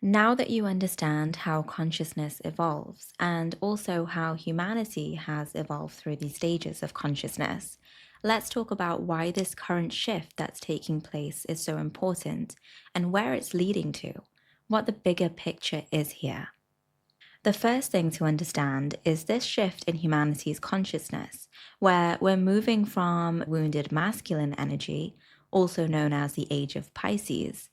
Now that you understand how consciousness evolves and also how humanity has evolved through these stages of consciousness, let's talk about why this current shift that's taking place is so important and where it's leading to, what the bigger picture is here. The first thing to understand is this shift in humanity's consciousness, where we're moving from wounded masculine energy, also known as the age of Pisces,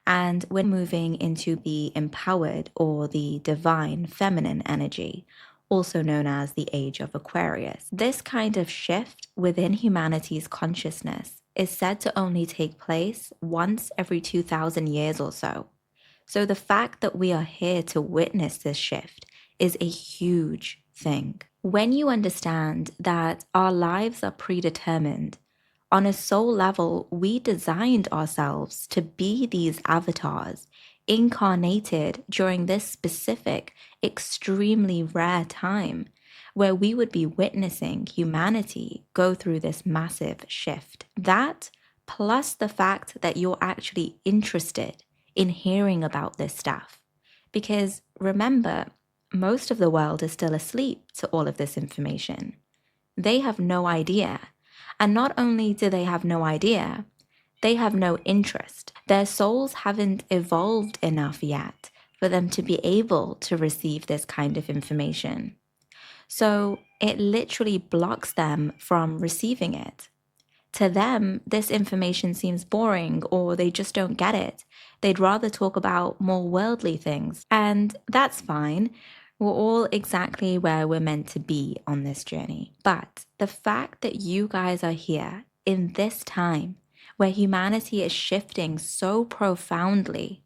and we're moving into the empowered or the divine feminine energy, also known as the age of Aquarius. This kind of shift within humanity's consciousness is said to only take place once every 2,000 years or so. So the fact that we are here to witness this shift is a huge thing. When you understand that our lives are predetermined, on a soul level, we designed ourselves to be these avatars incarnated during this specific, extremely rare time where we would be witnessing humanity go through this massive shift. That, plus the fact that you're actually interested in hearing about this stuff. Because remember, most of the world is still asleep to all of this information. They have no idea. And not only do they have no idea, they have no interest. Their souls haven't evolved enough yet for them to be able to receive this kind of information. So it literally blocks them from receiving it. To them, this information seems boring or they just don't get it. They'd rather talk about more worldly things. And that's fine. We're all exactly where we're meant to be on this journey. But the fact that you guys are here in this time where humanity is shifting so profoundly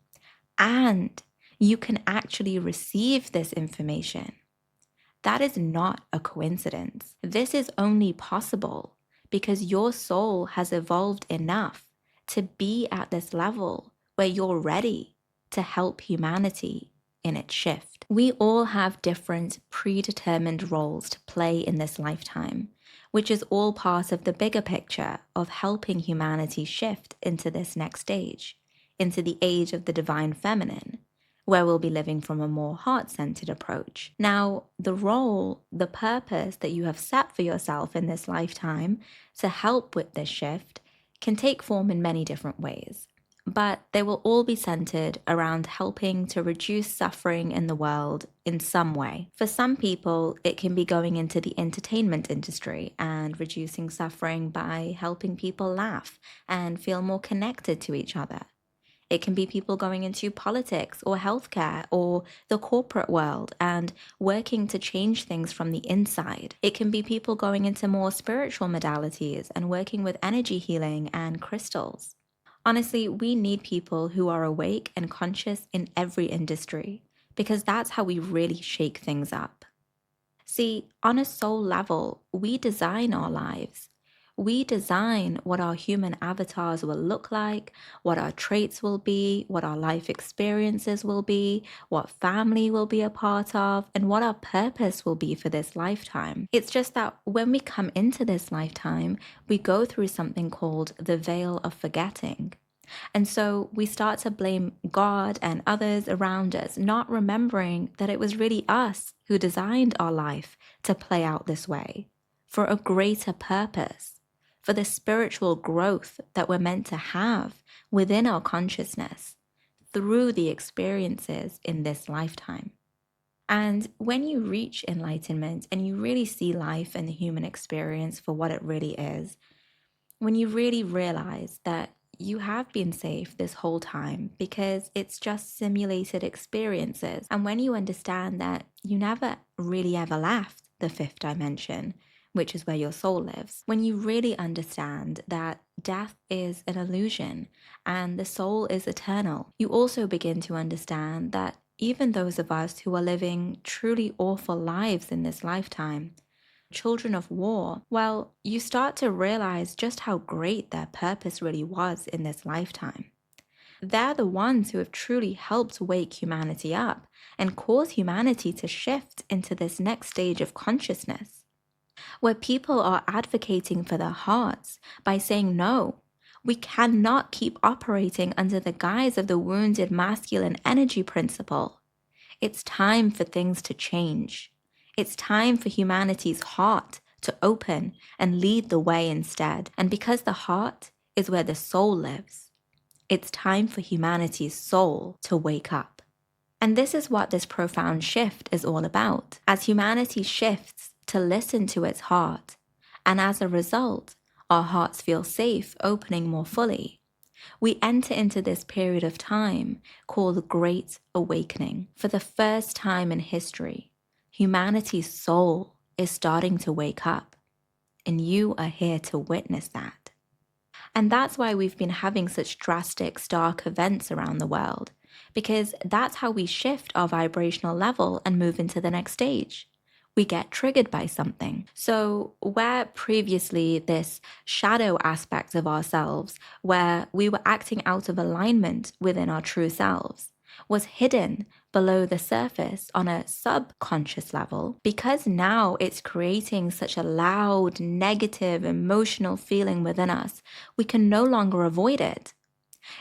and you can actually receive this information, that is not a coincidence. This is only possible because your soul has evolved enough to be at this level where you're ready to help humanity in its shift. We all have different predetermined roles to play in this lifetime, which is all part of the bigger picture of helping humanity shift into this next stage, into the age of the divine feminine, where we'll be living from a more heart-centered approach. Now, the role, the purpose that you have set for yourself in this lifetime to help with this shift can take form in many different ways, but they will all be centered around helping to reduce suffering in the world in some way. For some people, it can be going into the entertainment industry and reducing suffering by helping people laugh and feel more connected to each other. It can be people going into politics or healthcare or the corporate world and working to change things from the inside. It can be people going into more spiritual modalities and working with energy healing and crystals. Honestly, we need people who are awake and conscious in every industry because that's how we really shake things up. See, on a soul level, we design our lives. We design what our human avatars will look like, what our traits will be, what our life experiences will be, what family we'll be a part of, and what our purpose will be for this lifetime. It's just that when we come into this lifetime, we go through something called the veil of forgetting. And so we start to blame God and others around us, not remembering that it was really us who designed our life to play out this way for a greater purpose, for the spiritual growth that we're meant to have within our consciousness through the experiences in this lifetime. And when you reach enlightenment and you really see life and the human experience for what it really is, when you really realize that you have been safe this whole time because it's just simulated experiences. And when you understand that you never really ever left the fifth dimension, which is where your soul lives, when you really understand that death is an illusion and the soul is eternal, you also begin to understand that even those of us who are living truly awful lives in this lifetime, children of war, well, you start to realize just how great their purpose really was in this lifetime. They're the ones who have truly helped wake humanity up and cause humanity to shift into this next stage of consciousness, where people are advocating for their hearts by saying, no, We cannot keep operating under the guise of the wounded masculine energy principle. It's time for things to change. It's time for humanity's heart to open and lead the way instead. And because the heart is where the soul lives, it's time for humanity's soul to wake up. And this is what this profound shift is all about. As humanity shifts to listen to its heart, and as a result, our hearts feel safe opening more fully, we enter into this period of time called the Great Awakening. For the first time in history, humanity's soul is starting to wake up, and you are here to witness that. And that's why we've been having such drastic, stark events around the world, because that's how we shift our vibrational level and move into the next stage. We get triggered by something. So where previously this shadow aspect of ourselves, where we were acting out of alignment within our true selves, was hidden below the surface on a subconscious level, because now it's creating such a loud, negative, emotional feeling within us, we can no longer avoid it.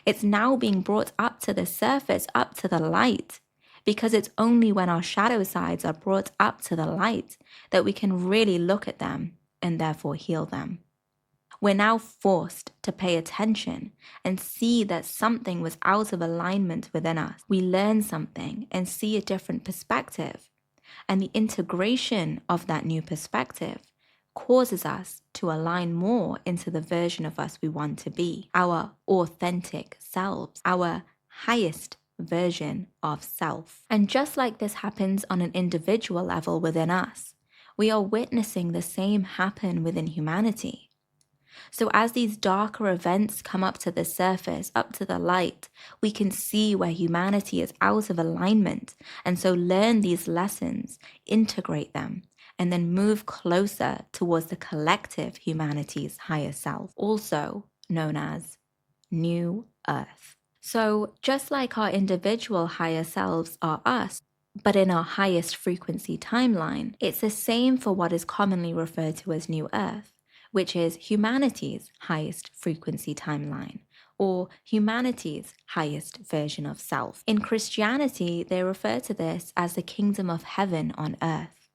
It's now being brought up to the surface, up to the light, because it's only when our shadow sides are brought up to the light that we can really look at them and therefore heal them. We're now forced to pay attention and see that something was out of alignment within us. We learn something and see a different perspective, and the integration of that new perspective causes us to align more into the version of us we want to be, our authentic selves, our highest version of self. And just like this happens on an individual level within us, we are witnessing the same happen within humanity. So as these darker events come up to the surface, up to the light, we can see where humanity is out of alignment, and so learn these lessons, integrate them, and then move closer towards the collective humanity's higher self, also known as New Earth. So just like our individual higher selves are us, but in our highest frequency timeline, it's the same for what is commonly referred to as New Earth, which is humanity's highest frequency timeline, or humanity's highest version of self. In Christianity, they refer to this as the kingdom of heaven on earth,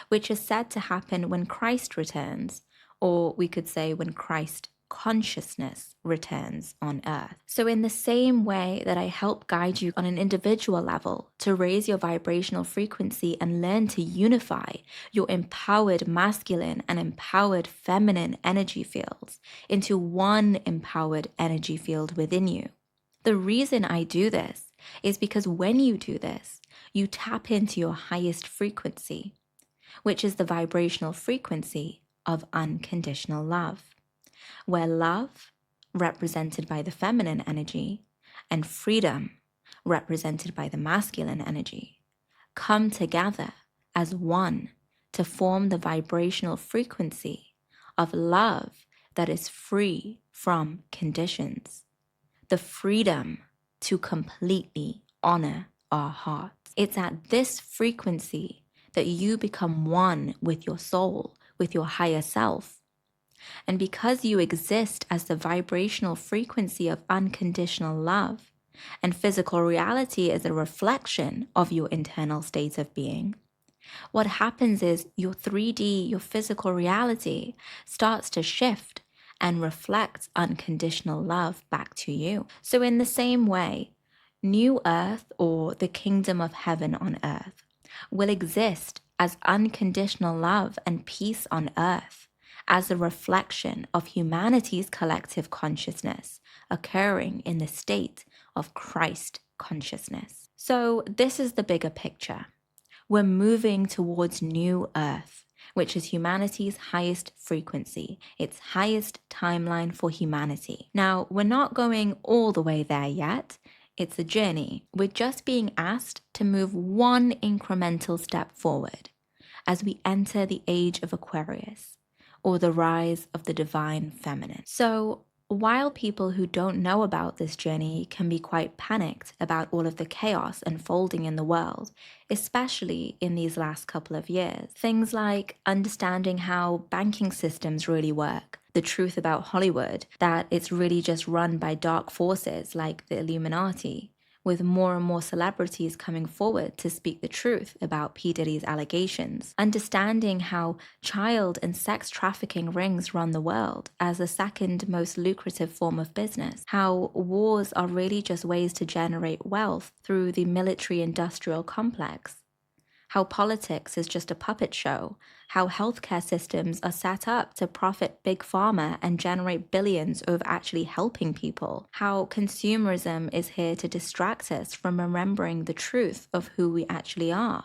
which is said to happen when Christ returns, or we could say when Christ consciousness returns on earth. So in the same way that I help guide you on an individual level to raise your vibrational frequency and learn to unify your empowered masculine and empowered feminine energy fields into one empowered energy field within you, the reason I do this is because when you do this, you tap into your highest frequency, which is the vibrational frequency of unconditional love, where love, represented by the feminine energy, and freedom, represented by the masculine energy, come together as one to form the vibrational frequency of love that is free from conditions, the freedom to completely honor our hearts. It's at this frequency that you become one with your soul, with your higher self. And because you exist as the vibrational frequency of unconditional love, and physical reality is a reflection of your internal state of being, what happens is your 3D, your physical reality, starts to shift and reflect unconditional love back to you. So in the same way, New Earth, or the kingdom of heaven on earth, will exist as unconditional love and peace on earth, as a reflection of humanity's collective consciousness occurring in the state of Christ consciousness. So this is the bigger picture. We're moving towards New Earth, which is humanity's highest frequency, its highest timeline for humanity. Now, we're not going all the way there yet. It's a journey. We're just being asked to move one incremental step forward as we enter the age of Aquarius, or the rise of the divine feminine. So While people who don't know about this journey can be quite panicked about all of the chaos unfolding in the world, especially in these last couple of years, things like understanding how banking systems really work, the truth about Hollywood, that it's really just run by dark forces like the Illuminati, with more and more celebrities coming forward to speak the truth about P. Diddy's allegations, understanding how child and sex trafficking rings run the world as the second most lucrative form of business, how wars are really just ways to generate wealth through the military industrial complex, how politics is just a puppet show, how healthcare systems are set up to profit big pharma and generate billions over actually helping people, how consumerism is here to distract us from remembering the truth of who we actually are,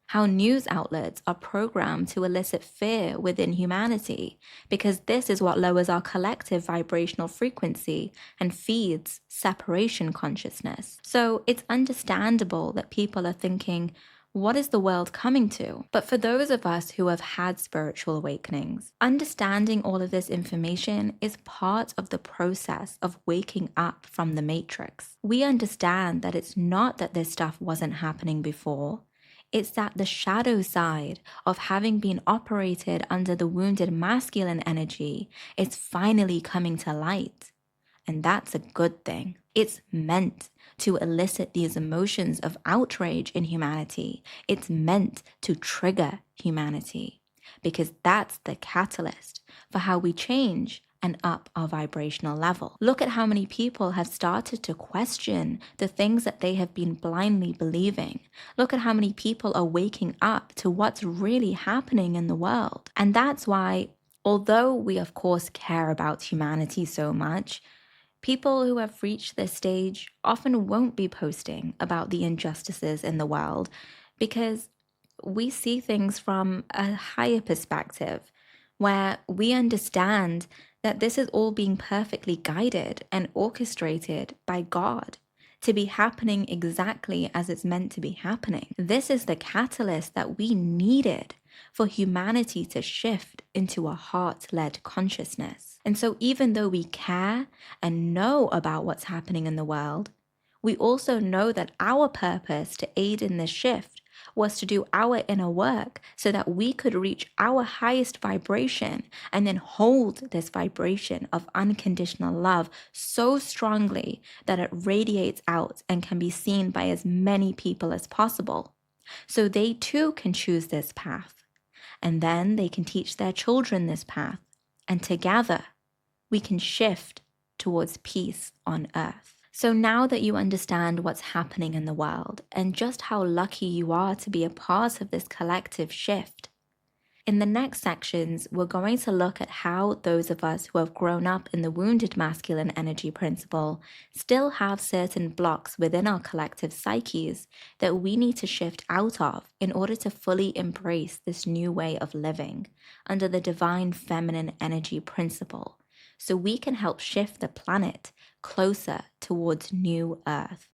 how news outlets are programmed to elicit fear within humanity, because this is what lowers our collective vibrational frequency and feeds separation consciousness. So it's understandable that people are thinking, what is the world coming to? But for those of us who have had spiritual awakenings, understanding all of this information is part of the process of waking up from the matrix. We understand that it's not that this stuff wasn't happening before. It's that the shadow side of having been operated under the wounded masculine energy is finally coming to light. And that's a good thing. It's meant to elicit these emotions of outrage in humanity. It's meant to trigger humanity because that's the catalyst for how we change and up our vibrational level. Look at how many people have started to question the things that they have been blindly believing. Look at how many people are waking up to what's really happening in the world. And that's why, although we of course care about humanity so much, people who have reached this stage often won't be posting about the injustices in the world because we see things from a higher perspective where we understand that this is all being perfectly guided and orchestrated by God to be happening exactly as it's meant to be happening. This is the catalyst that we needed for humanity to shift into a heart-led consciousness. And so even though we care and know about what's happening in the world, we also know that our purpose to aid in this shift was to do our inner work so that we could reach our highest vibration and then hold this vibration of unconditional love so strongly that it radiates out and can be seen by as many people as possible. So they too can choose this path. And then they can teach their children this path. And together, we can shift towards peace on earth. So now that you understand what's happening in the world and just how lucky you are to be a part of this collective shift, in the next sections, we're going to look at how those of us who have grown up in the wounded masculine energy principle still have certain blocks within our collective psyches that we need to shift out of in order to fully embrace this new way of living under the divine feminine energy principle, so we can help shift the planet closer towards new Earth.